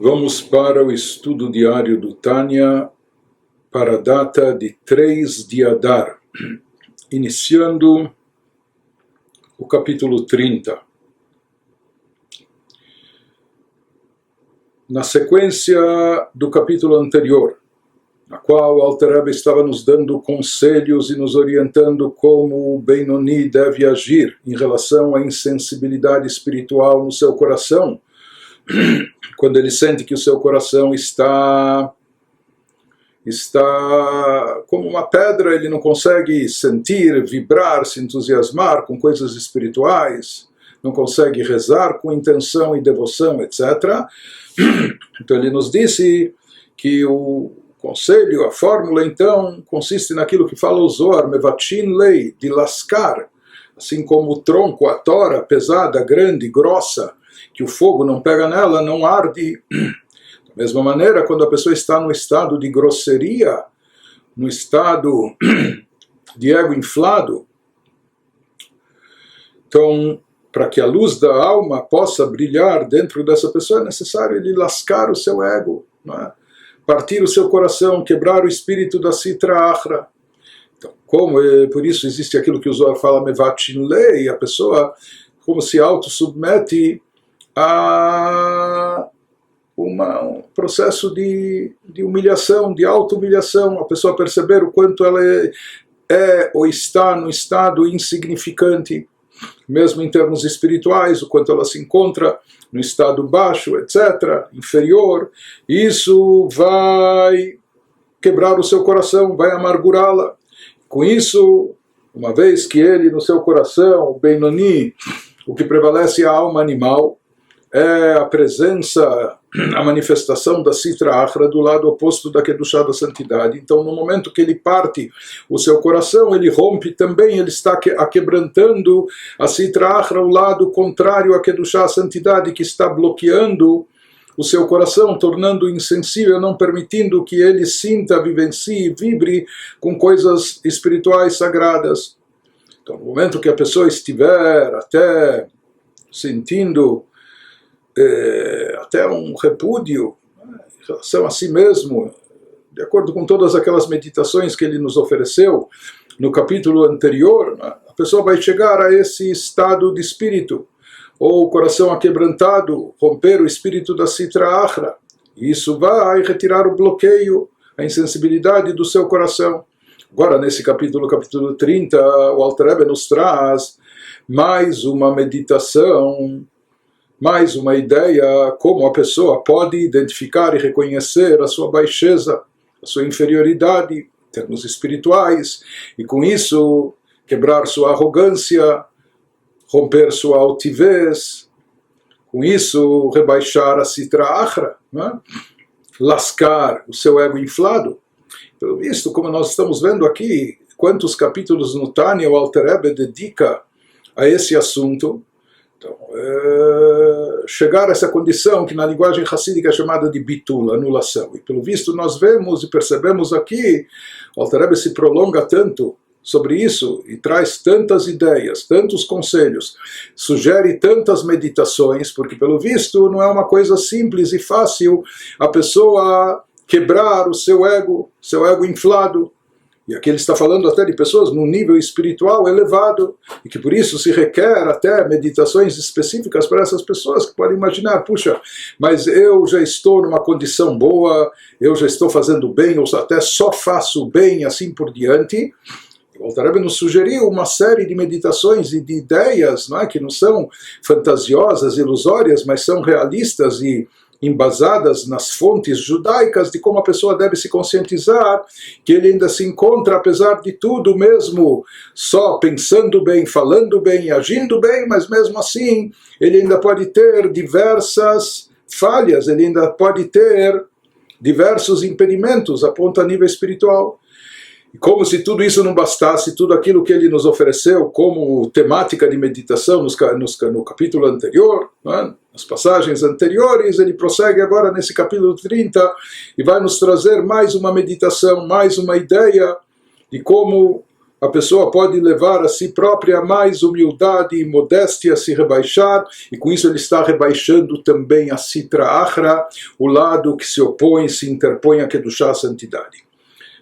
Vamos para o estudo diário do Tânia para a data de 3 de Adar, iniciando o capítulo 30. Na sequência do capítulo anterior, na qual o Alter Rebbe estava nos dando conselhos e nos orientando como o Benoni deve agir em relação à insensibilidade espiritual no seu coração, quando ele sente que o seu coração está como uma pedra, ele não consegue sentir, vibrar, se entusiasmar com coisas espirituais, não consegue rezar com intenção e devoção, etc. Então ele nos disse que o conselho, a fórmula então, consiste naquilo que fala o Zohar, Mevatin Lei, de lascar, assim como o tronco, a tora pesada, grande, grossa, que o fogo não pega nela, não arde. Da mesma maneira, quando a pessoa está no estado de grosseria, no estado de ego inflado, então, para que a luz da alma possa brilhar dentro dessa pessoa, é necessário ele lascar o seu ego, não é? Partir o seu coração, quebrar o espírito da Sitra Achra. Então, por isso existe aquilo que o Zohar fala, Mevatin Lei, a pessoa como se auto-submete a um processo de humilhação, de auto-humilhação, a pessoa perceber o quanto ela é ou está no estado insignificante, mesmo em termos espirituais, o quanto ela se encontra no estado baixo, etc., inferior. Isso vai quebrar o seu coração, vai amargurá-la. Com isso, uma vez que ele no seu coração, o Benoni, o que prevalece é a alma animal, é a presença, a manifestação da Sitra Achra do lado oposto da Kedushá, da santidade. Então, no momento que ele parte o seu coração, ele rompe também, ele está quebrantando a Sitra Achra, o lado contrário à Kedushá, a santidade, que está bloqueando o seu coração, tornando insensível, não permitindo que ele sinta, vivencie, vibre com coisas espirituais sagradas. Então, no momento que a pessoa estiver até sentindo até um repúdio em relação a si mesmo, de acordo com todas aquelas meditações que ele nos ofereceu no capítulo anterior, a pessoa vai chegar a esse estado de espírito, ou o coração aquebrantado, romper o espírito da Sitra Achra. E isso vai retirar o bloqueio, a insensibilidade do seu coração. Agora, nesse capítulo 30, o Alter Rebbe nos traz mais uma meditação, mais uma ideia como a pessoa pode identificar e reconhecer a sua baixeza, a sua inferioridade em termos espirituais, e com isso quebrar sua arrogância, romper sua altivez, com isso rebaixar a Sitra Achra, né? Lascar o seu ego inflado. Pelo visto, como nós estamos vendo aqui, quantos capítulos no Tânia o Alter Rebbe dedica a esse assunto. Então, chegar a essa condição que na linguagem hassídica é chamada de bitul, anulação. E pelo visto nós vemos e percebemos aqui, o Alter Rebbe se prolonga tanto sobre isso e traz tantas ideias, tantos conselhos, sugere tantas meditações, porque pelo visto não é uma coisa simples e fácil a pessoa quebrar o seu ego inflado. E aqui ele está falando até de pessoas num nível espiritual elevado, e que por isso se requer até meditações específicas para essas pessoas que podem imaginar, puxa, mas eu já estou numa condição boa, eu já estou fazendo bem, ou até só faço bem, assim por diante. O Alter Rebbe nos sugeriu uma série de meditações e de ideias, não é, que não são fantasiosas, ilusórias, mas são realistas e embasadas nas fontes judaicas de como a pessoa deve se conscientizar que ele ainda se encontra, apesar de tudo, mesmo só pensando bem, falando bem, agindo bem, mas mesmo assim ele ainda pode ter diversas falhas, ele ainda pode ter diversos impedimentos a ponto a nível espiritual. E como se tudo isso não bastasse, tudo aquilo que ele nos ofereceu como temática de meditação no capítulo anterior, né, nas passagens anteriores, ele prossegue agora nesse capítulo 30 e vai nos trazer mais uma meditação, mais uma ideia de como a pessoa pode levar a si própria mais humildade e modéstia, se rebaixar, e com isso ele está rebaixando também a Sitra Achra, o lado que se opõe, se interpõe a Kedushá, a santidade.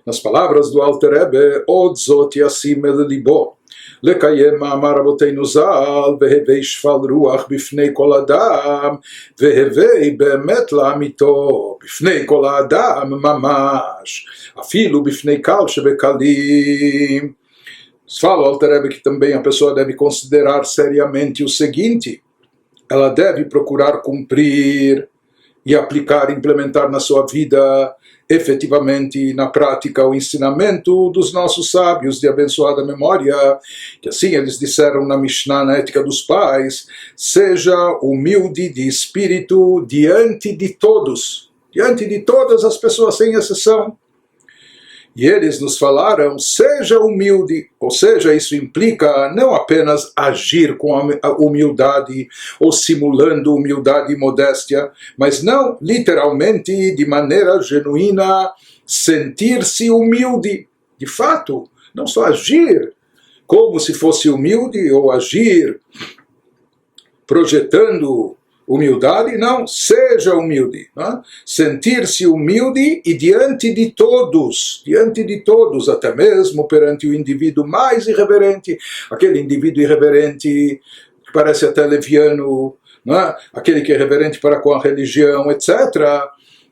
Nas palavras do Alter Rebbe, Od Zot Yasim El Libo, לקיים מאמר רבותינו ז"ל, והווי שפל רוח בפני כל אדם, והווי באמת לאמיתו בפני כל האדם ממש, אפילו בפני קל שבקלים. Fala o Alter Rebbe que também a pessoa deve considerar seriamente o seguinte: ela deve procurar cumprir e aplicar, implementar na sua vida efetivamente na prática o ensinamento dos nossos sábios de abençoada memória, que assim eles disseram na Mishnah, na Ética dos Pais: seja humilde de espírito diante de todos, diante de todas as pessoas sem exceção. E eles nos falaram, seja humilde, ou seja, isso implica não apenas agir com a humildade ou simulando humildade e modéstia, mas não literalmente, de maneira genuína, sentir-se humilde. De fato, não só agir como se fosse humilde ou agir projetando humildade, não, seja humilde, né? Sentir-se humilde e diante de todos, até mesmo perante o indivíduo mais irreverente, aquele indivíduo irreverente que parece até leviano, né? Aquele que é irreverente para com a religião, etc.,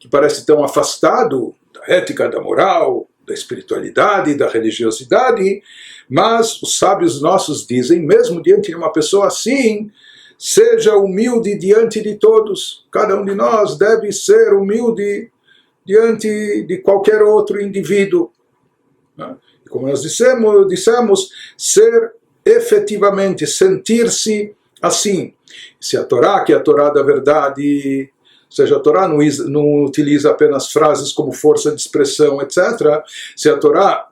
que parece tão afastado da ética, da moral, da espiritualidade, da religiosidade, mas os sábios nossos dizem, mesmo diante de uma pessoa assim, seja humilde diante de todos. Cada um de nós deve ser humilde diante de qualquer outro indivíduo. E como nós dissemos, ser efetivamente, sentir-se assim. Se a Torá, que é a Torá da verdade, ou seja, a Torá não utiliza apenas frases como força de expressão, etc. Se a Torá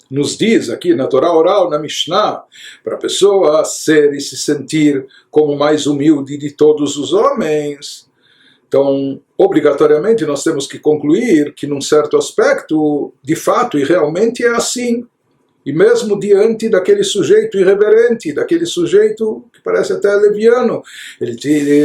nos diz aqui na Torá oral, na Mishnah, para a pessoa ser e se sentir como o mais humilde de todos os homens, então, obrigatoriamente, nós temos que concluir que, num certo aspecto, de fato e realmente é assim. E mesmo diante daquele sujeito irreverente, daquele sujeito que parece até leviano,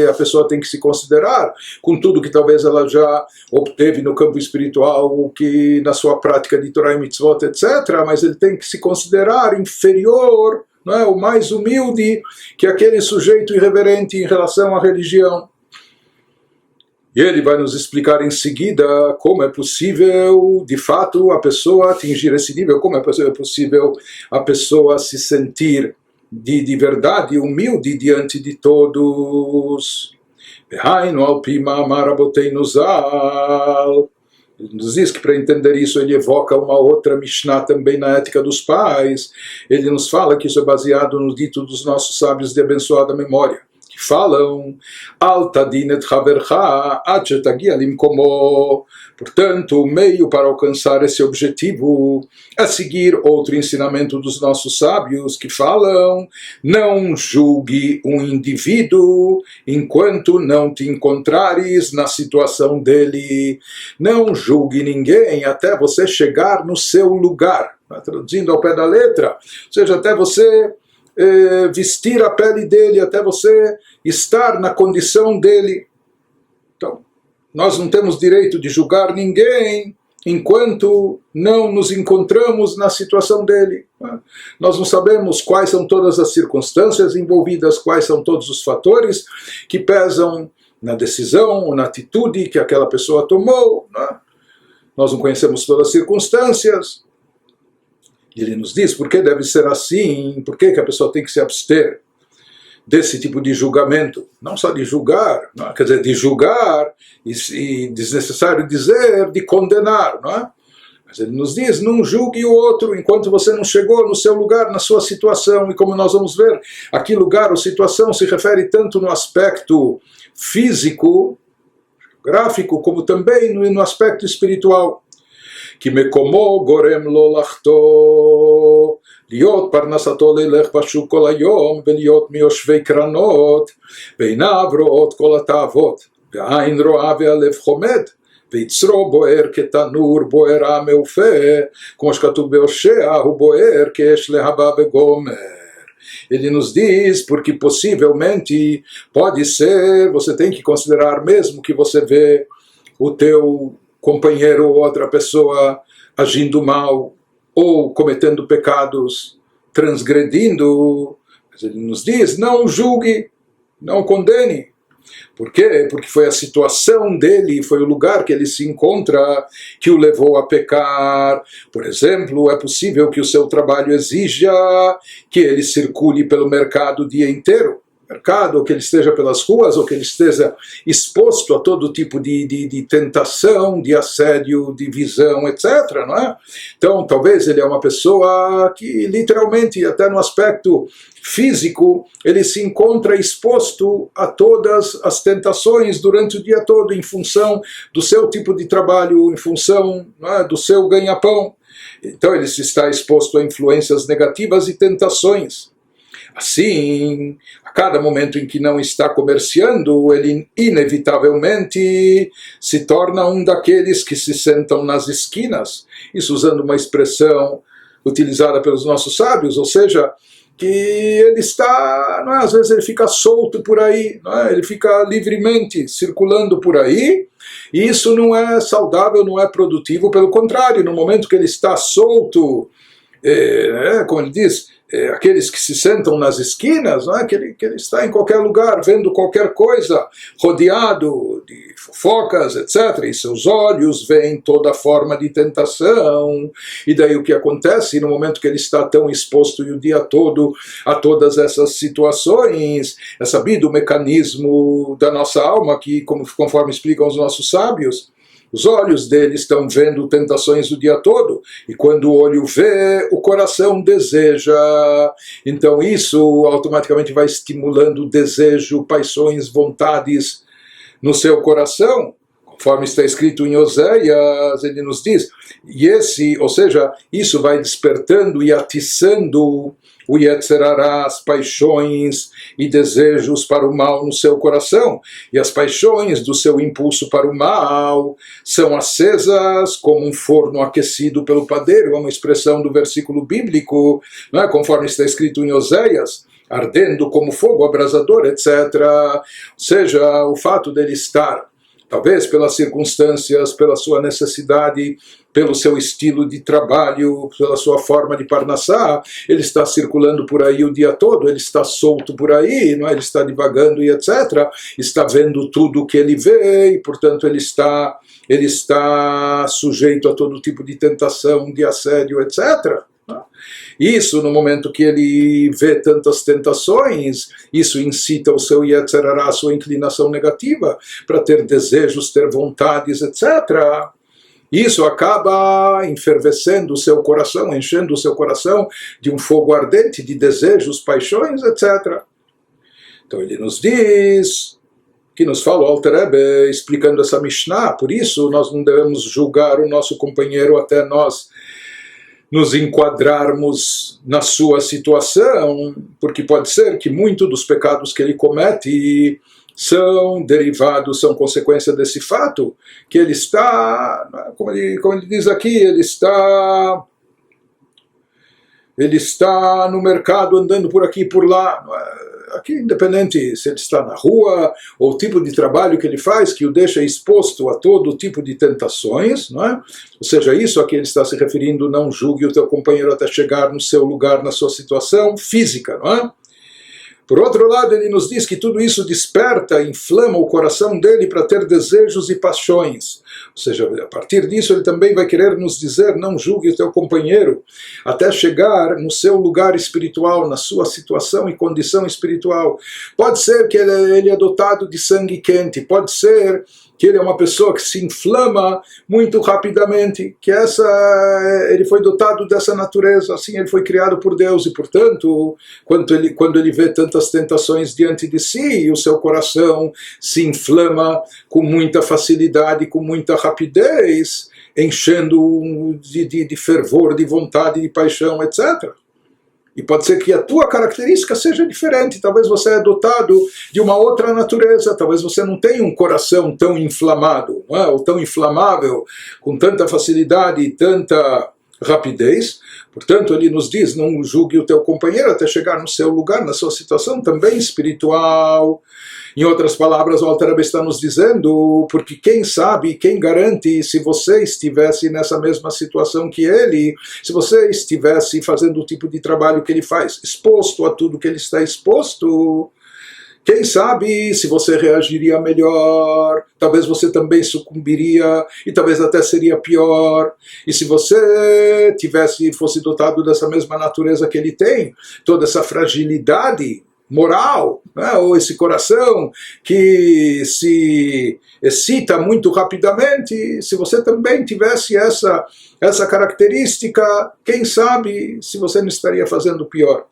a pessoa tem que se considerar, com tudo que talvez ela já obteve no campo espiritual, que na sua prática de Torah e Mitzvot, etc., mas ele tem que se considerar inferior, não é, o mais humilde que aquele sujeito irreverente em relação à religião. E ele vai nos explicar em seguida como é possível, de fato, a pessoa atingir esse nível, como é possível a pessoa se sentir de verdade humilde diante de todos. Ele nos diz que para entender isso ele evoca uma outra Mishnah também na Ética dos Pais. Ele nos fala que isso é baseado no dito dos nossos sábios de abençoada memória, falam, Altadinet Havercha Achetagia Limkomo. Portanto, o meio para alcançar esse objetivo é seguir outro ensinamento dos nossos sábios que falam: não julgue um indivíduo enquanto não te encontrares na situação dele. Não julgue ninguém até você chegar no seu lugar. Traduzindo ao pé da letra, ou seja, até você vestir a pele dele, até você estar na condição dele. Então, nós não temos direito de julgar ninguém enquanto não nos encontramos na situação dele. Nós não sabemos quais são todas as circunstâncias envolvidas, quais são todos os fatores que pesam na decisão ou na atitude que aquela pessoa tomou. Nós não conhecemos todas as circunstâncias. E ele nos diz por que deve ser assim, por que a pessoa tem que se abster desse tipo de julgamento. Não só de julgar, não é? Quer dizer, de julgar e desnecessário dizer de condenar, não é? Mas ele nos diz, não julgue o outro enquanto você não chegou no seu lugar, na sua situação. E como nós vamos ver, aqui lugar ou situação se refere tanto no aspecto físico, gráfico, como também no aspecto espiritual. כי מקומו גורם לו לחטוא, להיות פרנסתו ללך בשוק כל היום, ולהיות מיושבי קרנות, ועיניו רואות כל התאוות, והעין רואה והלב חומד, ויצרו בוער כתנור בוערה מעופה, כמו שכתוב בהושע, הוא בוער כאש להבה וגומר. Ele nos diz porque possivelmente pode ser, você tem que considerar mesmo que você vê o teu companheiro ou outra pessoa agindo mal ou cometendo pecados, transgredindo. Ele nos diz, não julgue, não condene. Por quê? Porque foi a situação dele, foi o lugar que ele se encontra que o levou a pecar. Por exemplo, é possível que o seu trabalho exija que ele circule pelo mercado o dia inteiro. Mercado, ou que ele esteja pelas ruas, ou que ele esteja exposto a todo tipo de tentação, de assédio, de visão, etc. Não é? Então, talvez ele é uma pessoa que, literalmente, até no aspecto físico, ele se encontra exposto a todas as tentações durante o dia todo, em função do seu tipo de trabalho, em função, não é, do seu ganha-pão. Então, ele se está exposto a influências negativas e tentações. Assim, a cada momento em que não está comerciando, ele inevitavelmente se torna um daqueles que se sentam nas esquinas. Isso usando uma expressão utilizada pelos nossos sábios, ou seja, que ele está, não é? Às vezes ele fica solto por aí, não é? Ele fica livremente circulando por aí, e isso não é saudável, não é produtivo, pelo contrário, no momento que ele está solto, como ele diz, aqueles que se sentam nas esquinas, não é? que ele está em qualquer lugar, vendo qualquer coisa, rodeado de fofocas, etc. E seus olhos veem toda forma de tentação. E daí o que acontece no momento que ele está tão exposto o dia todo a todas essas situações? É sabido o mecanismo da nossa alma, que, conforme explicam os nossos sábios, os olhos dele estão vendo tentações o dia todo, e quando o olho vê, o coração deseja. Então isso automaticamente vai estimulando desejo, paixões, vontades no seu coração. Conforme está escrito em Oséias, ele nos diz, ou seja, isso vai despertando e atiçando o Yetzer Hará, as paixões e desejos para o mal no seu coração. E as paixões do seu impulso para o mal são acesas como um forno aquecido pelo padeiro. É uma expressão do versículo bíblico, não é? Conforme está escrito em Oséias, ardendo como fogo abrasador, etc. Ou seja, o fato dele estar, talvez pelas circunstâncias, pela sua necessidade, pelo seu estilo de trabalho, pela sua forma de parnassá, ele está circulando por aí o dia todo, ele está solto por aí, não é? Ele está divagando e etc. Está vendo tudo o que ele vê e, portanto, ele está sujeito a todo tipo de tentação, de assédio, etc. Isso, no momento que ele vê tantas tentações, isso incita o seu Yetzer Hará, a sua inclinação negativa, para ter desejos, ter vontades, etc. Isso acaba enfervescendo o seu coração, enchendo o seu coração de um fogo ardente, de desejos, paixões, etc. Então ele nos diz, que nos fala o Alter Rebbe, explicando essa Mishnah, por isso nós não devemos julgar o nosso companheiro até nós nos enquadrarmos na sua situação, porque pode ser que muito dos pecados que ele comete são derivados, são consequência desse fato, que ele está, como ele diz aqui, ele está no mercado andando por aqui e por lá. Aqui, independente se ele está na rua, ou o tipo de trabalho que ele faz, que o deixa exposto a todo tipo de tentações, não é? Ou seja, isso a que ele está se referindo, não julgue o teu companheiro até chegar no seu lugar, na sua situação física, não é? Por outro lado, ele nos diz que tudo isso desperta, inflama o coração dele para ter desejos e paixões. Ou seja, a partir disso ele também vai querer nos dizer, não julgue o teu companheiro, até chegar no seu lugar espiritual, na sua situação e condição espiritual. Pode ser que ele é dotado de sangue quente, pode ser que ele é uma pessoa que se inflama muito rapidamente, que ele foi dotado dessa natureza, assim ele foi criado por Deus, e portanto, quando ele vê tantas tentações diante de si, o seu coração se inflama com muita facilidade, com muita rapidez, enchendo de fervor, de vontade, de paixão, etc. E pode ser que a tua característica seja diferente. Talvez você é dotado de uma outra natureza. Talvez você não tenha um coração tão inflamado, não é? Ou tão inflamável, com tanta facilidade e tanta rapidez. Portanto, ele nos diz, não julgue o teu companheiro até chegar no seu lugar, na sua situação também espiritual. Em outras palavras, o Alter Rebbe está nos dizendo, porque quem sabe, quem garante, se você estivesse nessa mesma situação que ele, se você estivesse fazendo o tipo de trabalho que ele faz, exposto a tudo que ele está exposto, quem sabe se você reagiria melhor, talvez você também sucumbiria, e talvez até seria pior. E se você fosse dotado dessa mesma natureza que ele tem, toda essa fragilidade moral, né, ou esse coração que se excita muito rapidamente, se você também tivesse essa característica, quem sabe se você não estaria fazendo pior.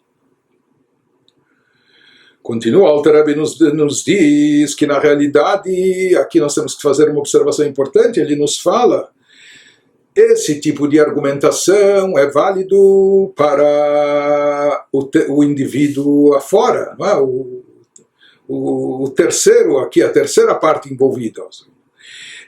Continua, o Alter Rebbe nos diz que na realidade, aqui nós temos que fazer uma observação importante, ele nos fala, esse tipo de argumentação é válido para o indivíduo afora, não é? O terceiro aqui, a terceira parte envolvida.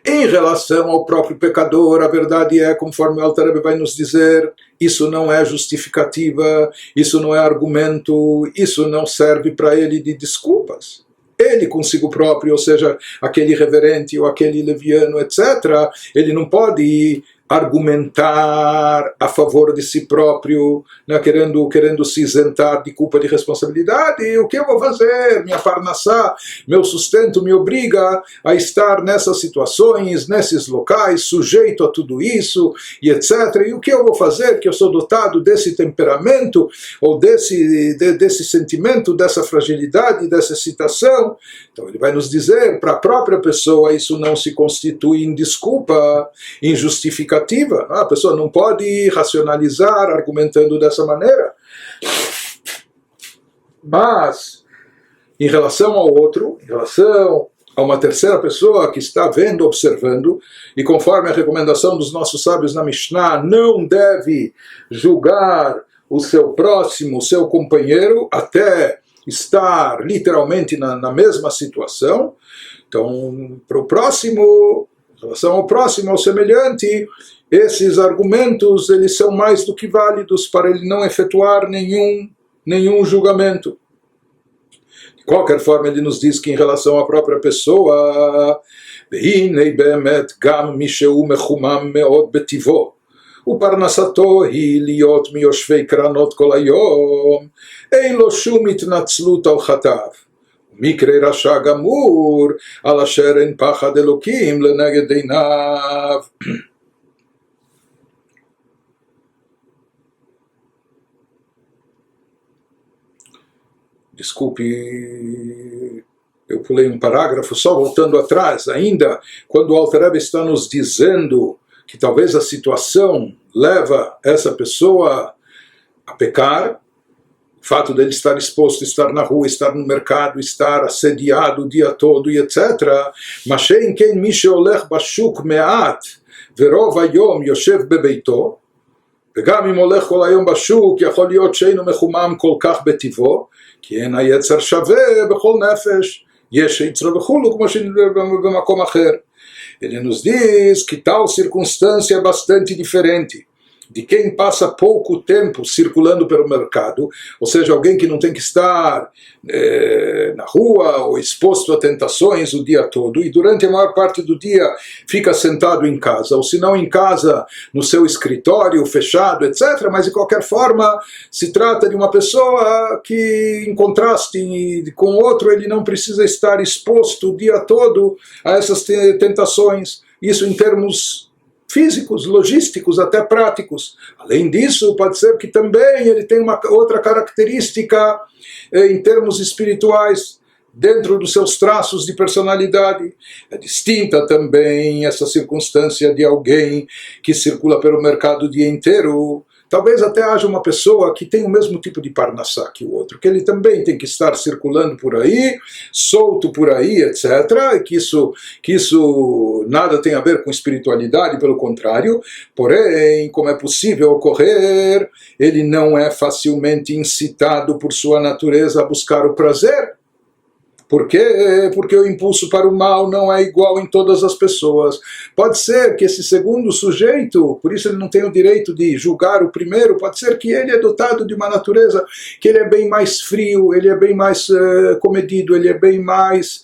Em relação ao próprio pecador, a verdade é, conforme o Alter Rebbe vai nos dizer, isso não é justificativa, isso não é argumento, isso não serve para ele de desculpas. Ele consigo próprio, ou seja, aquele reverente ou aquele leviano, etc., ele não pode argumentar a favor de si próprio, né, querendo se isentar de culpa, de responsabilidade. O que eu vou fazer? Minha parnassá, meu sustento me obriga a estar nessas situações, nesses locais, sujeito a tudo isso, e etc. E o que eu vou fazer? Que eu sou dotado desse temperamento, ou desse sentimento, dessa fragilidade, dessa excitação. Então ele vai nos dizer, para a própria pessoa, isso não se constitui em desculpa, em justificativa. A pessoa não pode racionalizar argumentando dessa maneira. Mas, em relação ao outro, em relação a uma terceira pessoa que está vendo, observando, e conforme a recomendação dos nossos sábios na Mishnah, não deve julgar o seu próximo, o seu companheiro, até estar literalmente na mesma situação. Então, para o próximo, em relação ao próximo, ao semelhante, esses argumentos eles são mais do que válidos para ele não efetuar nenhum julgamento. De qualquer forma, ele nos diz que em relação à própria pessoa, ופרנסתו היא להיות מיושבי קרנות כל היום, אין לו שום התנצלות על חטאיו. מקרה רשע גמור, על אשר אין פחד אלוקים לנגד עיניו. Desculpe, eu pulei um parágrafo, só voltando atrás, ainda quando o Alter Rebbe está nos dizendo que talvez a situação leva essa pessoa a pecar, o fato dele estar exposto, estar na rua, estar no mercado, estar assediado o dia todo e etc. Mas שאין כן מי שהולך בשוק מעט ורוב היום יושב בביתו, וגם אם הולך כל היום בשוק יכול להיות שאינו מחומם כל כך בטבעו, כי אין היצר שווה בכל נפש, יש יצרו וכולו כמו שבמקום אחר. Ele nos diz que tal circunstância é bastante diferente de quem passa pouco tempo circulando pelo mercado, ou seja, alguém que não tem que estar na rua ou exposto a tentações o dia todo, e durante a maior parte do dia fica sentado em casa, ou se não em casa, no seu escritório fechado, etc. Mas de qualquer forma, se trata de uma pessoa que, em contraste com outro, ele não precisa estar exposto o dia todo a essas tentações. Isso em termos físicos, logísticos, até práticos. Além disso, pode ser que também ele tem uma outra característica em termos espirituais, dentro dos seus traços de personalidade. É distinta também essa circunstância de alguém que circula pelo mercado o dia inteiro, talvez até haja uma pessoa que tem o mesmo tipo de parnassá que o outro, que ele também tem que estar circulando por aí, solto por aí, etc., e que isso nada tem a ver com espiritualidade, pelo contrário, porém, como é possível ocorrer, ele não é facilmente incitado por sua natureza a buscar o prazer. Por quê? Porque o impulso para o mal não é igual em todas as pessoas. Pode ser que esse segundo sujeito, por isso ele não tem o direito de julgar o primeiro, pode ser que ele é dotado de uma natureza que ele é bem mais frio, ele é bem mais comedido, ele é bem mais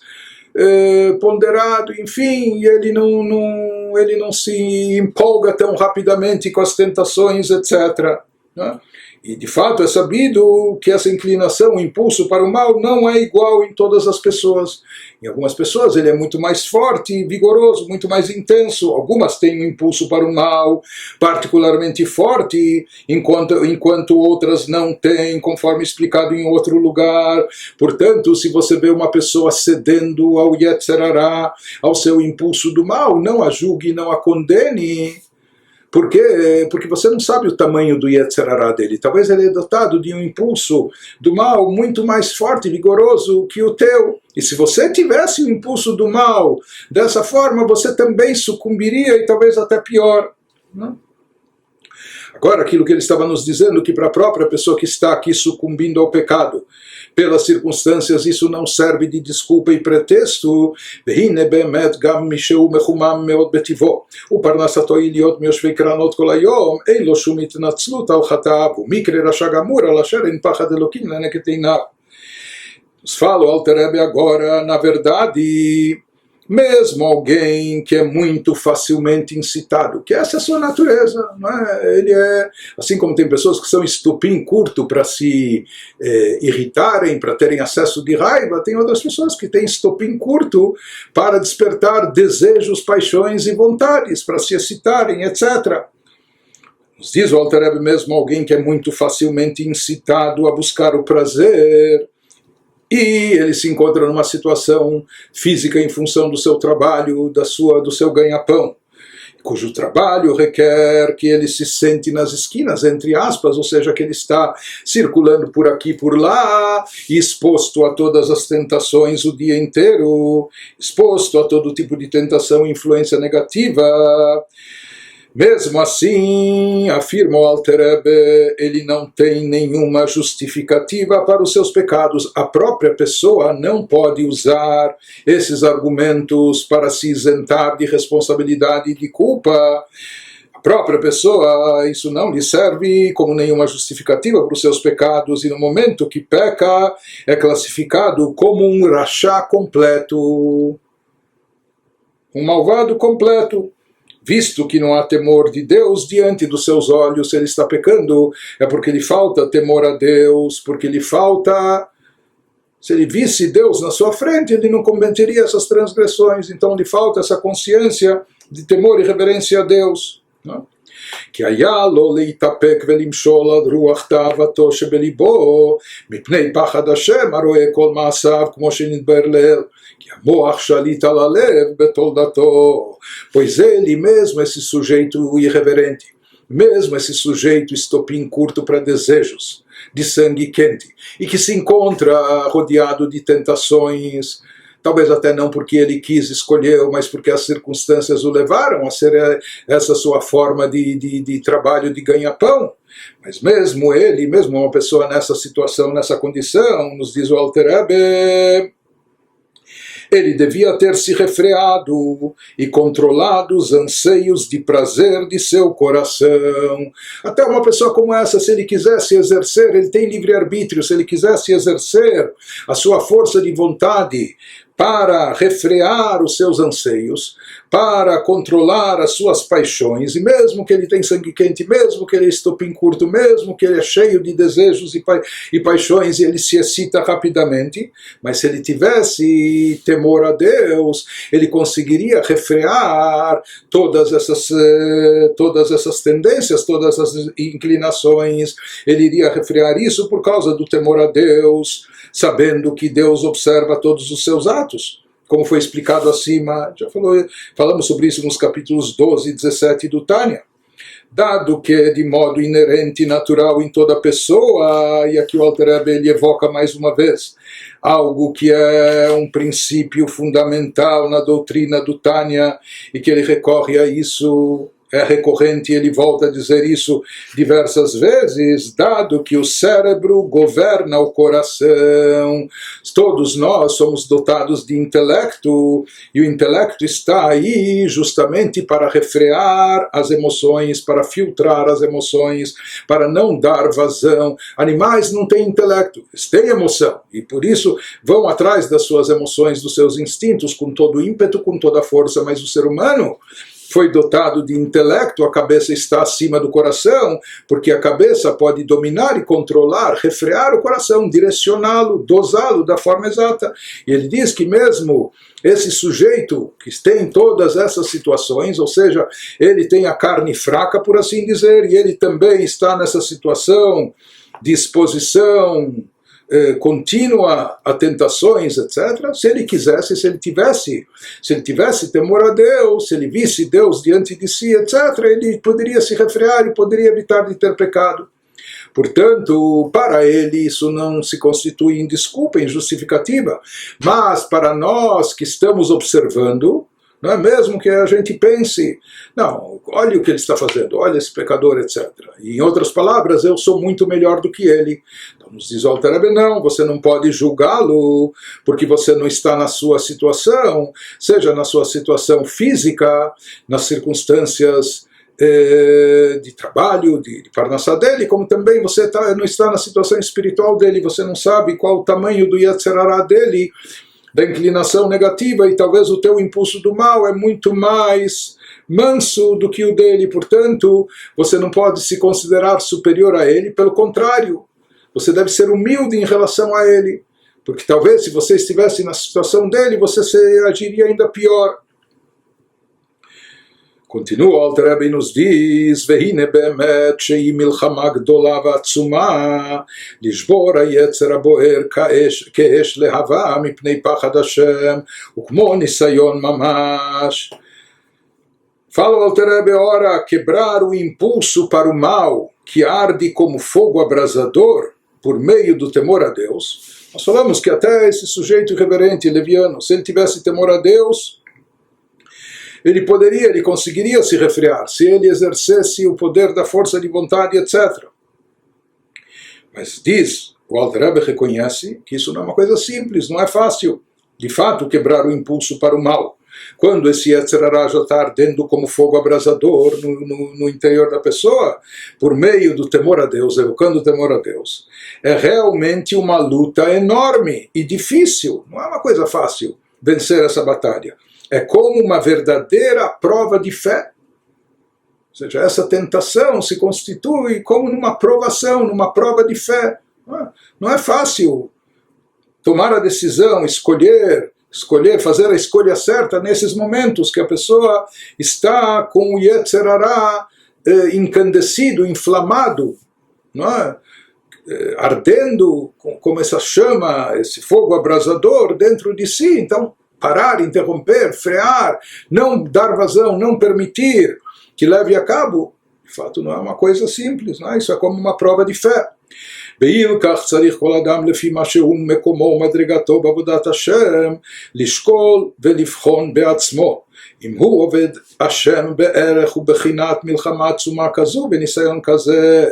ponderado, enfim, ele não se empolga tão rapidamente com as tentações, etc., né? E de fato é sabido que essa inclinação, o impulso para o mal, não é igual em todas as pessoas. Em algumas pessoas ele é muito mais forte, vigoroso, muito mais intenso. Algumas têm um impulso para o mal particularmente forte, enquanto outras não têm, conforme explicado em outro lugar. Portanto, se você vê uma pessoa cedendo ao Yetzer Hara, ao seu impulso do mal, não a julgue, não a condene. Por quê? Porque você não sabe o tamanho do Yetzer Hara dele. Talvez ele é dotado de um impulso do mal muito mais forte e vigoroso que o teu. E se você tivesse o impulso do mal dessa forma, você também sucumbiria e talvez até pior. Não? Agora, aquilo que ele estava nos dizendo, que para a própria pessoa que está aqui sucumbindo ao pecado, pelas circunstâncias, isso não serve de desculpa e pretexto. O parnasato iliot mioshvei kranot kol hayom, ein lo shum itnatzlut al chatav, umikre rasha gamur al asher en pachad elokim lenek einav. Nos fala o Alter Rebbe agora, na verdade, mesmo alguém que é muito facilmente incitado, que essa é a sua natureza, não é? Ele é, assim como tem pessoas que são estupim curto para se irritarem, para terem acesso de raiva, tem outras pessoas que têm estupim curto para despertar desejos, paixões e vontades, para se excitarem, etc. Nos diz o Alter Rebbe, mesmo alguém que é muito facilmente incitado a buscar o prazer, e ele se encontra numa situação física em função do seu trabalho, do seu ganha-pão, cujo trabalho requer que ele se sente nas esquinas, entre aspas, ou seja, que ele está circulando por aqui e por lá, exposto a todas as tentações o dia inteiro, exposto a todo tipo de tentação e influência negativa. Mesmo assim, afirma o Alter Rebbe, ele não tem nenhuma justificativa para os seus pecados. A própria pessoa não pode usar esses argumentos para se isentar de responsabilidade e de culpa. A própria pessoa, isso não lhe serve como nenhuma justificativa para os seus pecados, e no momento que peca, é classificado como um rachá completo, um malvado completo. Visto que não há temor de Deus diante dos seus olhos, se ele está pecando, é porque lhe falta temor a Deus, porque lhe falta... Se ele visse Deus na sua frente, ele não cometeria essas transgressões, então lhe falta essa consciência de temor e reverência a Deus. Não? כי היה לו להתאפק ולמשול על רוח תאוותו שבליבו מפני פחד השם הרואה כל מעשיו כמו שנדבר לעיל כי המוח שליט על הלב בתולדתו. Pois ele mesmo, esse sujeito irreverente, mesmo esse sujeito estopim curto para desejos de sangue quente e que se encontra rodeado de tentações, talvez até não porque ele quis, escolheu, mas porque as circunstâncias o levaram a ser essa sua forma de trabalho, de ganha-pão. Mas mesmo ele, mesmo uma pessoa nessa situação, nessa condição, nos diz o Alter Rebbe, ele devia ter se refreado e controlado os anseios de prazer de seu coração. Até uma pessoa como essa, se ele quisesse exercer, ele tem livre-arbítrio, se ele quisesse exercer a sua força de vontade para refrear os seus anseios, para controlar as suas paixões, e mesmo que ele tem sangue quente, mesmo que ele é estopim curto, mesmo que ele é cheio de desejos e paixões, e ele se excita rapidamente, mas se ele tivesse temor a Deus, ele conseguiria refrear todas essas tendências, todas essas inclinações, ele iria refrear isso por causa do temor a Deus, sabendo que Deus observa todos os seus atos, como foi explicado acima. Já falamos sobre isso nos capítulos 12 e 17 do Tânia. dado que é de modo inerente e natural em toda pessoa, e aqui o Alter Rebbe ele evoca mais uma vez algo que é um princípio fundamental na doutrina do Tânia, e que ele recorre a isso, é recorrente, ele volta a dizer isso diversas vezes, dado que o cérebro governa o coração, todos nós somos dotados de intelecto, e o intelecto está aí justamente para refrear as emoções, para filtrar as emoções, para não dar vazão. Animais não têm intelecto, eles têm emoção, e por isso vão atrás das suas emoções, dos seus instintos, com todo o ímpeto, com toda a força, mas o ser humano foi dotado de intelecto, a cabeça está acima do coração, porque a cabeça pode dominar e controlar, refrear o coração, direcioná-lo, dosá-lo da forma exata. E ele diz que mesmo esse sujeito que tem todas essas situações, ou seja, ele tem a carne fraca, por assim dizer, e ele também está nessa situação de exposição contínua a tentações, etc. Se ele quisesse, se ele tivesse temor a Deus, se ele visse Deus diante de si, etc., ele poderia se refrear e poderia evitar de ter pecado. Portanto, para ele isso não se constitui em desculpa, em justificativa, mas para nós que estamos observando, não é mesmo que a gente pense, não, olha o que ele está fazendo, olha esse pecador, etc. E, em outras palavras, eu sou muito melhor do que ele. Então nos diz o Alter Rebbe, não, você não pode julgá-lo, porque você não está na sua situação, seja na sua situação física, nas circunstâncias de trabalho, de parnassá dele, como também você não está na situação espiritual dele, você não sabe qual o tamanho do Yetzer Hara dele, da inclinação negativa, e talvez o teu impulso do mal é muito mais manso do que o dele, portanto, você não pode se considerar superior a ele, pelo contrário, você deve ser humilde em relação a ele, porque talvez se você estivesse na situação dele, você agiria ainda pior. Continua o Alter Rebbe e nos diz, והנה באמת שהיא מלחמה גדולה ועצומה, לשבור היצר הבוער כאש להבה מפני פחד השם, וכמו ניסיון ממש. Fala o Alter Rebbe, ora, quebrar o impulso para o mal, que arde como fogo abrasador, por meio do temor a Deus. Nós falamos que até esse sujeito irreverente, leviano, se ele tivesse temor a Deus, ele conseguiria se refrear, se ele exercesse o poder da força de vontade, etc. Mas diz, o Alter Rebbe reconhece que isso não é uma coisa simples, não é fácil, de fato, quebrar o impulso para o mal. Quando esse Yetzer Hara já está ardendo como fogo abrasador no interior da pessoa, por meio do temor a Deus, evocando o temor a Deus, é realmente uma luta enorme e difícil, não é uma coisa fácil vencer essa batalha. É como uma verdadeira prova de fé. Ou seja, essa tentação se constitui como numa provação, numa prova de fé. Não é fácil tomar a decisão, escolher, fazer a escolha certa nesses momentos que a pessoa está com o Yetzer Hara incandescido, inflamado, não é? Ardendo como essa chama, esse fogo abrasador dentro de si. Então, parar, interromper, frear, não dar vazão, não permitir que leve a cabo, de fato não é uma coisa simples, não é? Isso é como uma prova de fé. ואילקח צריך כל אדם לפי מה שהוא מקומו ומדרגתו בעבודת השם לשקול ולבחון בעצמו אם הוא עובד השם בערך ובחינת מלחמה עצומה כזו בניסיון כזה.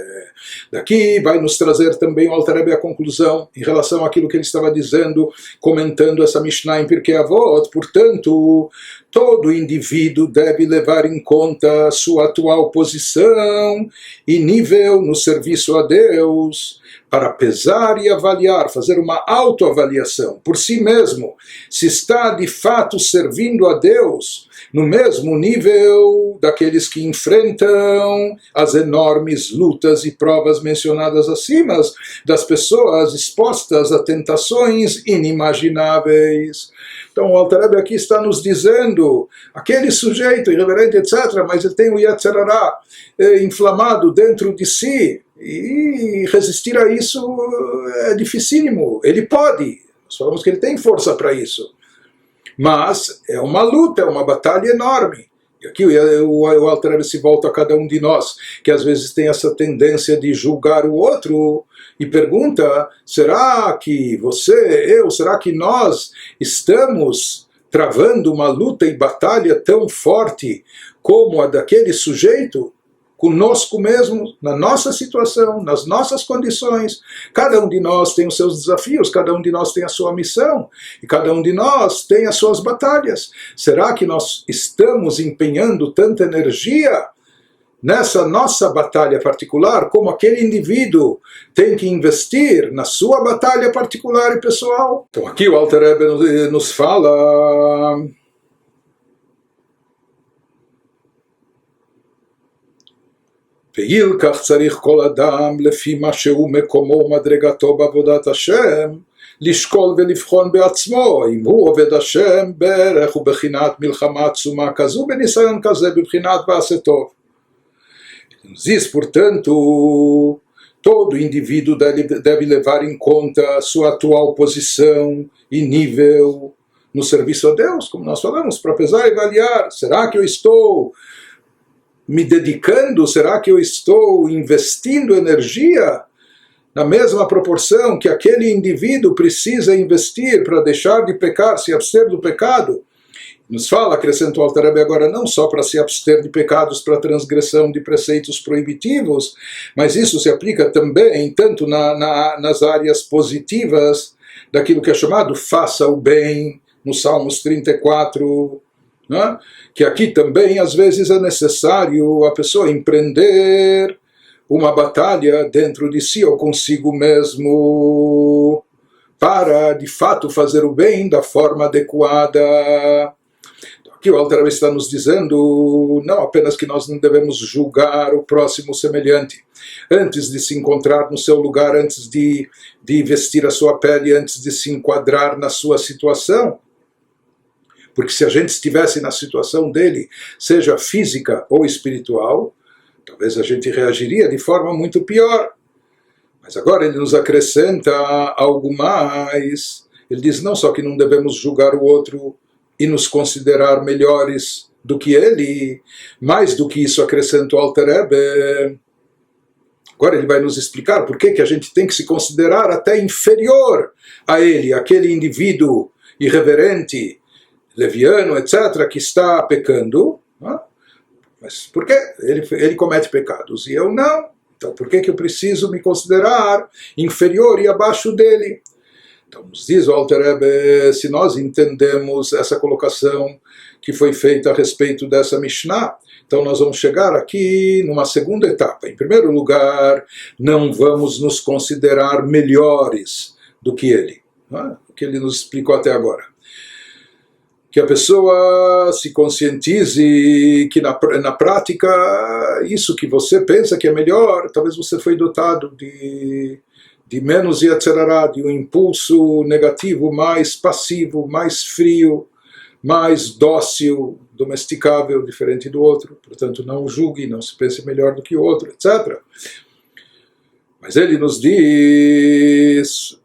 Daqui vai nos trazer também o Alter Rebbe a conclusão em relação àquilo que ele estava dizendo, comentando essa Mishnah em Pirkei Avot. Portanto, todo indivíduo deve levar em conta sua atual posição e nível no serviço a Deus, para pesar e avaliar, fazer uma autoavaliação por si mesmo, se está de fato servindo a Deus no mesmo nível daqueles que enfrentam as enormes lutas e provas mencionadas acima, das pessoas expostas a tentações inimagináveis. Então o Alter Rebbe aqui está nos dizendo, aquele sujeito irreverente, etc., mas ele tem o Yetzer Hara inflamado dentro de si, e resistir a isso é dificílimo. Ele pode, nós falamos que ele tem força para isso, mas é uma luta, é uma batalha enorme. Aqui o Alter Rebbe se volta a cada um de nós, que às vezes tem essa tendência de julgar o outro, e pergunta, será que será que nós estamos travando uma luta e batalha tão forte como a daquele sujeito? Conosco mesmo, na nossa situação, nas nossas condições. Cada um de nós tem os seus desafios, cada um de nós tem a sua missão, e cada um de nós tem as suas batalhas. Será que nós estamos empenhando tanta energia nessa nossa batalha particular, como aquele indivíduo tem que investir na sua batalha particular e pessoal? Então aqui o Alter Rebbe nos fala... וילקח צריך כל אדם לפי מה שהוא מקומו ומדרגתו בעבודת השם לשקול ולבחון בעצמו אם הוא עובד השם בערך ובחינת מלחמה עצומה כזו בניסיון כזה בבחינת ועשה טוב. Diz, portanto, todo indivíduo deve levar em conta sua atual posição e nível no serviço a Deus, como nós falamos, para pesar e avaliar, será que eu estou me dedicando, será que eu estou investindo energia na mesma proporção que aquele indivíduo precisa investir para deixar de pecar, se abster do pecado? Nos fala, acrescentou o Alter Rebbe agora, não só para se abster de pecados para transgressão de preceitos proibitivos, mas isso se aplica também tanto nas áreas positivas daquilo que é chamado faça o bem, no Salmos 34, né? Que aqui também às vezes é necessário a pessoa empreender uma batalha dentro de si ou consigo mesmo para de fato fazer o bem da forma adequada. Aqui o Alter Rebbe está nos dizendo não apenas que nós não devemos julgar o próximo semelhante antes de se encontrar no seu lugar, antes de vestir a sua pele, antes de se enquadrar na sua situação, porque se a gente estivesse na situação dele, seja física ou espiritual, talvez a gente reagiria de forma muito pior. Mas agora ele nos acrescenta algo mais. Ele diz não só que não devemos julgar o outro e nos considerar melhores do que ele, mais do que isso acrescenta o Alter Rebbe. Agora ele vai nos explicar por que a gente tem que se considerar até inferior a ele, aquele indivíduo irreverente, leviano, etc., que está pecando, né? Mas por que ele comete pecados e eu não? Então por que eu preciso me considerar inferior e abaixo dele? Então nos diz o Alter Rebbe, se nós entendemos essa colocação que foi feita a respeito dessa Mishnah, então nós vamos chegar aqui numa segunda etapa. Em primeiro lugar, não vamos nos considerar melhores do que ele, né? O que ele nos explicou até agora. Que a pessoa se conscientize que na prática isso que você pensa que é melhor, talvez você foi dotado de menos Yetzirah, de um impulso negativo mais passivo, mais frio, mais dócil, domesticável, diferente do outro. Portanto, não o julgue, não se pense melhor do que o outro, etc. Mas ele nos diz...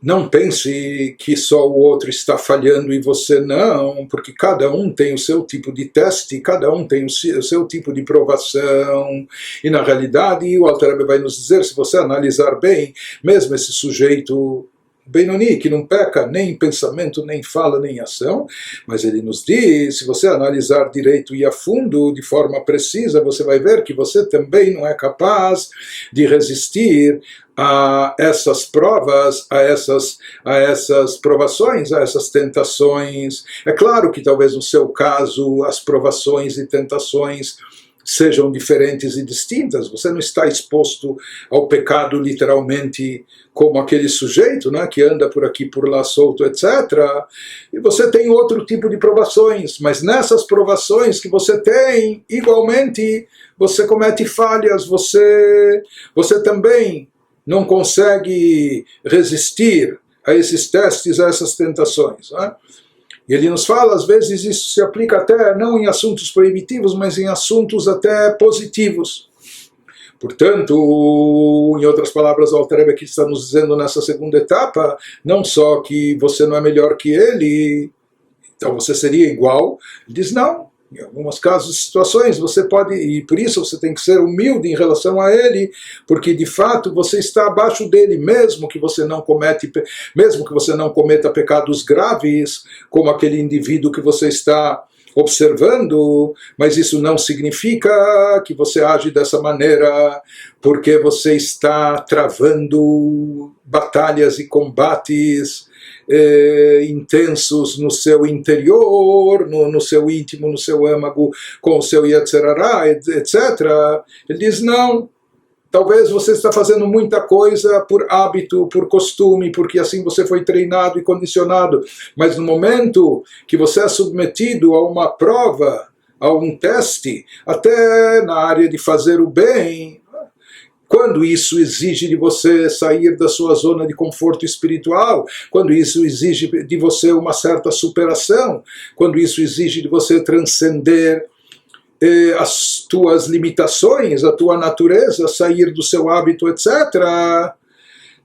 Não pense que só o outro está falhando e você não, porque cada um tem o seu tipo de teste, cada um tem o seu tipo de provação. E na realidade, o Alter Rebbe vai nos dizer, se você analisar bem, mesmo esse sujeito Benoni, que não peca nem em pensamento, nem em fala, nem em ação, mas ele nos diz, se você analisar direito e a fundo, de forma precisa, você vai ver que você também não é capaz de resistir a essas provas, a essas provações, a essas tentações. É claro que talvez no seu caso as provações e tentações sejam diferentes e distintas. Você não está exposto ao pecado literalmente como aquele sujeito, né, que anda por aqui, por lá, solto, etc. E você tem outro tipo de provações, mas nessas provações que você tem, igualmente, você comete falhas, você também não consegue resistir a esses testes, a essas tentações, né? E ele nos fala, às vezes isso se aplica até não em assuntos proibitivos, mas em assuntos até positivos. Portanto, em outras palavras, o Alter Rebbe aqui está nos dizendo nessa segunda etapa, não só que você não é melhor que ele, então você seria igual, ele diz não, Em alguns casos e situações você pode, e por isso você tem que ser humilde em relação a ele, porque de fato você está abaixo dele, mesmo que você não cometa pecados graves, como aquele indivíduo que você está observando, mas isso não significa que você age dessa maneira porque você está travando batalhas e combates intensos no seu interior, no seu íntimo, no seu âmago, com o seu Yetzirará, etc. Ele diz, não, talvez você está fazendo muita coisa por hábito, por costume, porque assim você foi treinado e condicionado, mas no momento que você é submetido a uma prova, a um teste, até na área de fazer o bem, quando isso exige de você sair da sua zona de conforto espiritual, quando isso exige de você uma certa superação, quando isso exige de você transcender as tuas limitações, a tua natureza, sair do seu hábito, etc.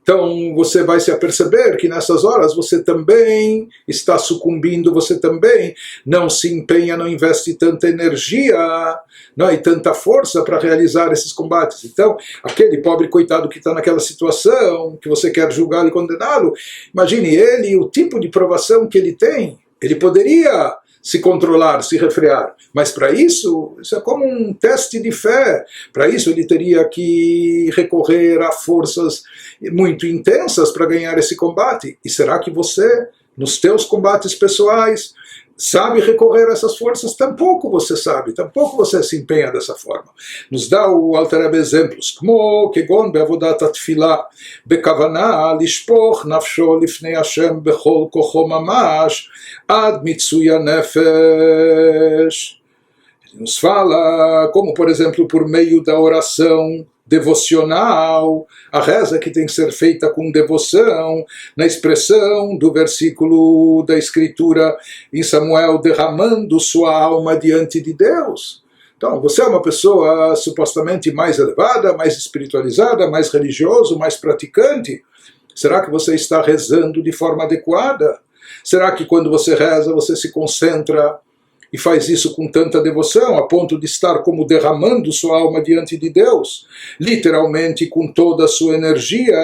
Então você vai se aperceber que nessas horas você também está sucumbindo, você também não se empenha, não investe tanta energia, não, e tanta força para realizar esses combates. Então, aquele pobre coitado que está naquela situação, que você quer julgá-lo e condená-lo, imagine ele, o tipo de provação que ele tem, ele poderia se controlar, se refrear. Mas para isso é como um teste de fé. Para isso ele teria que recorrer a forças muito intensas para ganhar esse combate. E será que você, nos teus combates pessoais, sabe recorrer a essas forças? Tampouco você sabe, tampouco você se empenha dessa forma. Nos dá o Alter Rebbe exemplos, como kegon beavodat atfilah bekavana lishpoch nafsho lifnei Hashem bechol kocho mamash ad mitzui hanefesh. Ele nos fala como, por exemplo, por meio da oração devocional, a reza que tem que ser feita com devoção, na expressão do versículo da Escritura em Samuel, derramando sua alma diante de Deus. Então, você é uma pessoa supostamente mais elevada, mais espiritualizada, mais religioso, mais praticante. Será que você está rezando de forma adequada? Será que quando você reza, você se concentra e faz isso com tanta devoção, a ponto de estar como derramando sua alma diante de Deus, literalmente com toda a sua energia,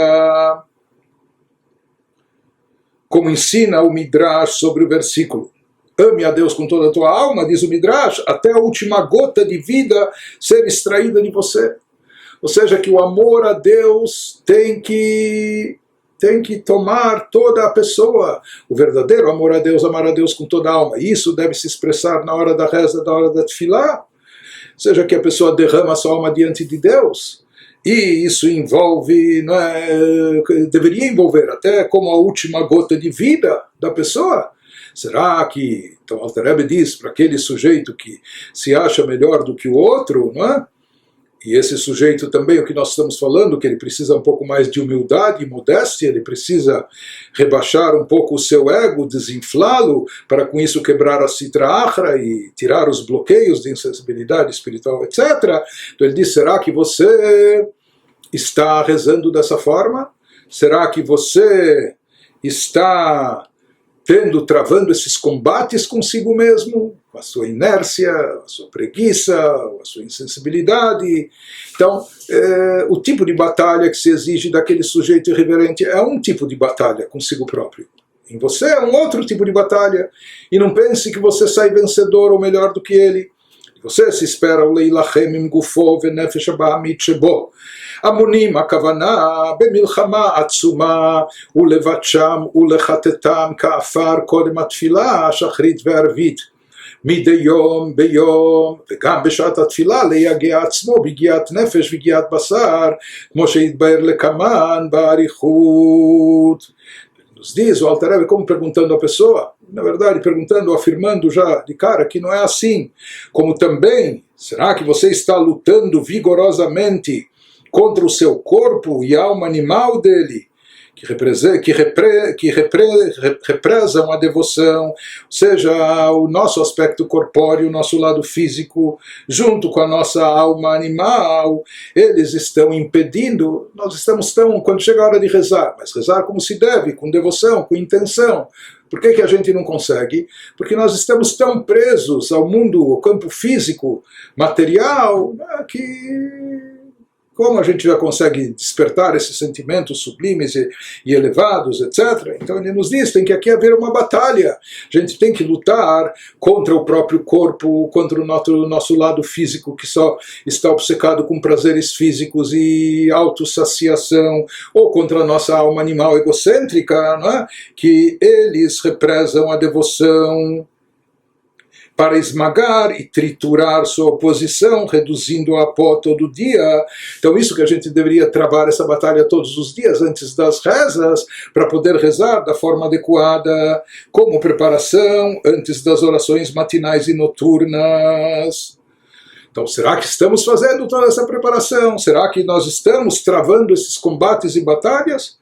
como ensina o Midrash sobre o versículo. Ame a Deus com toda a tua alma, diz o Midrash, até a última gota de vida ser extraída de você. Ou seja, que o amor a Deus tem que tomar toda a pessoa. O verdadeiro amor a Deus, amar a Deus com toda a alma. Isso deve se expressar na hora da reza, na hora da tefilá. Ou seja, que a pessoa derrama a sua alma diante de Deus. E isso envolve, deveria envolver até como a última gota de vida da pessoa. Será que, então o Alter Rebbe diz para aquele sujeito que se acha melhor do que o outro, não é? E esse sujeito também, o que nós estamos falando, que ele precisa um pouco mais de humildade e modéstia, ele precisa rebaixar um pouco o seu ego, desinflá-lo, para com isso quebrar a sitra achra e tirar os bloqueios de insensibilidade espiritual, etc. Então ele diz, será que você está rezando dessa forma? Será que você está travando esses combates consigo mesmo, com a sua inércia, a sua preguiça, a sua insensibilidade? Então, o tipo de batalha que se exige daquele sujeito irreverente é um tipo de batalha consigo próprio. Em você é um outro tipo de batalha. E não pense que você sai vencedor ou melhor do que ele. Você se espera o leilachem im gufo venefesh abahamit shebo. המונים, הכוונה במלחמה עצומה ולבטשם ולחטאתם כאפר קודם התפילה השחרית וערבית מדי יום ביום וגם בשעת התפילה ליגע עצמו בגיעת נפש וגיעת בשר כמו שהתבאר לקמן באריכות. Nos diz o Alter Rebbe como perguntando à pessoa, na verdade perguntando, afirmando já de cara que não é assim, como também, será que você está lutando vigorosamente contra o seu corpo e alma animal dele, represam a devoção, ou seja, o nosso aspecto corpóreo, o nosso lado físico, junto com a nossa alma animal, eles estão impedindo. Nós estamos quando chega a hora de rezar, mas rezar como se deve, com devoção, com intenção. Por que a gente não consegue? Porque nós estamos tão presos ao mundo, ao campo físico, material, que como a gente já consegue despertar esses sentimentos sublimes e elevados, etc. Então ele nos diz, tem que aqui haver uma batalha. A gente tem que lutar contra o próprio corpo, contra o nosso lado físico, que só está obcecado com prazeres físicos e autossaciação, ou contra a nossa alma animal egocêntrica, não é? Que eles represam a devoção para esmagar e triturar sua oposição, reduzindo-a a pó todo dia. Então isso que a gente deveria travar essa batalha todos os dias antes das rezas, para poder rezar da forma adequada, como preparação antes das orações matinais e noturnas. Então, será que estamos fazendo toda essa preparação? Será que nós estamos travando esses combates e batalhas?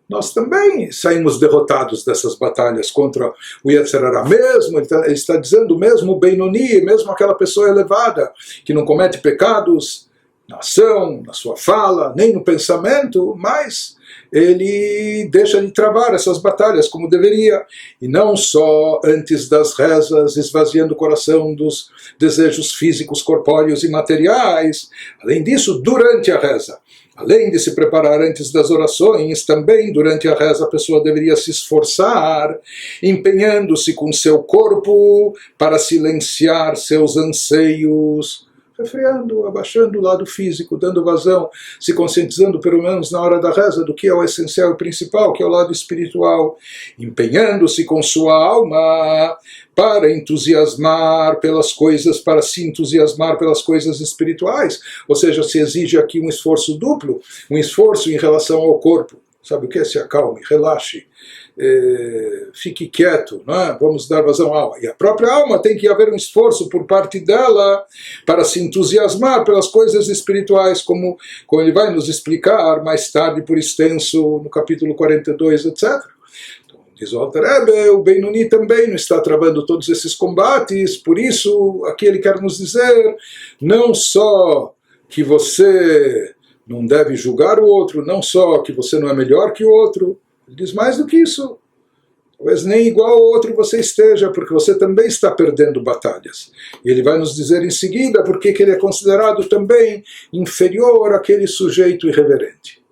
Nós também saímos derrotados dessas batalhas contra o Yetzer Hara mesmo. Ele está dizendo mesmo o Benoni, mesmo aquela pessoa elevada, que não comete pecados na ação, na sua fala, nem no pensamento, mas ele deixa de travar essas batalhas como deveria. E não só antes das rezas, esvaziando o coração dos desejos físicos, corpóreos e materiais. Além disso, durante a reza. Além de se preparar antes das orações, também durante a reza a pessoa deveria se esforçar, empenhando-se com seu corpo para silenciar seus anseios, refreando, abaixando o lado físico, dando vazão, se conscientizando pelo menos na hora da reza do que é o essencial e principal, que é o lado espiritual, empenhando-se com sua alma para entusiasmar pelas coisas, para se entusiasmar pelas coisas espirituais. Ou seja, se exige aqui um esforço duplo, um esforço em relação ao corpo. Sabe o que é? Se acalme, relaxe, fique quieto, não é? Vamos dar vazão à alma. E a própria alma tem que haver um esforço por parte dela para se entusiasmar pelas coisas espirituais, como ele vai nos explicar mais tarde por extenso no capítulo 42, etc. Diz o Alter Rebbe, o Benoni também não está travando todos esses combates, por isso aqui ele quer nos dizer não só que você não deve julgar o outro, não só que você não é melhor que o outro, ele diz mais do que isso. Talvez nem igual ao outro você esteja, porque você também está perdendo batalhas. E ele vai nos dizer em seguida porque que ele é considerado também inferior àquele sujeito irreverente.